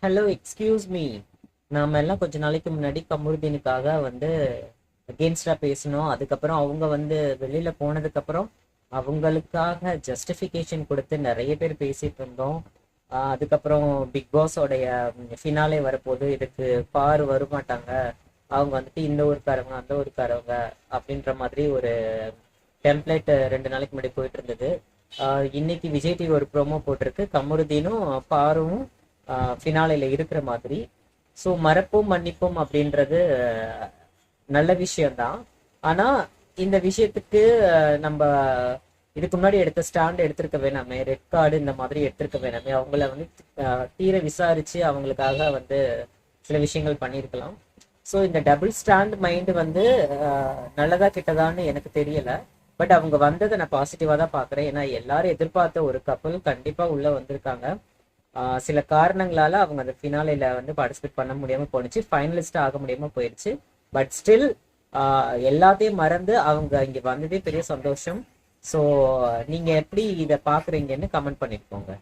Hello, excuse me. நாம எல்லாம் கொஞ்ச நாளைக்கு முன்னாடி கமருதீனுக்காக அகேன்ஸ்டா பேசணும். அதுக்கப்புறம் அவங்க வெளியில போனதுக்கு அப்புறம் அவங்களுக்காக ஜஸ்டிஃபிகேஷன் கொடுத்து நிறைய பேர் பேசிட்டு இருந்தோம். அதுக்கப்புறம் பிக் பாஸோடைய ஃபினாலே வரப்போது, இதுக்கு பார் வரமாட்டாங்க, அவங்க இந்த ஊருக்காரவங்க அந்த ஊருக்காரவங்க அப்படின்ற மாதிரி ஒரு டெம்ப்ளேட் 2 நாளைக்கு முன்னாடி போயிட்டு இருந்தது. இன்னைக்கு விஜய் டிவி ஒரு ப்ரோமோ போட்டிருக்கு, கமருதீனும் பாரும் ஃபினாலையில் இருக்கிற மாதிரி. ஸோ மறப்போம் மன்னிப்போம் அப்படின்றது நல்ல விஷயம்தான். ஆனால் இந்த விஷயத்துக்கு நம்ம இதுக்கு முன்னாடி எடுத்த ஸ்டாண்ட் எடுத்திருக்க வேணாமே, ரெட் கார்டு இந்த மாதிரி எடுத்திருக்க வேணாமே, அவங்கள தீர விசாரிச்சு அவங்களுக்காக சில விஷயங்கள் பண்ணியிருக்கலாம். ஸோ இந்த டபுள் ஸ்டாண்ட் மைண்டு நல்லதா கெட்டதான்னு எனக்கு தெரியல. பட் அவங்க வந்ததை நான் பாசிட்டிவாக தான் பார்க்குறேன். ஏன்னா எல்லாரும் எதிர்பார்த்த ஒரு கப்பல் கண்டிப்பாக உள்ளே வந்திருக்காங்க. சில காரணங்களால அவங்க அந்த ஃபினாலையில் பார்ட்டிசிபேட் பண்ண முடியாமல் போயிடுச்சு, ஃபைனலிஸ்ட் ஆக முடியாமல் போயிடுச்சு. பட் ஸ்டில் எல்லாத்தையும் மறந்து அவங்க இங்கே வந்ததே பெரிய சந்தோஷம். ஸோ நீங்கள் எப்படி இதை பார்க்குறீங்கன்னு கமெண்ட் பண்ணியிருக்கோங்க.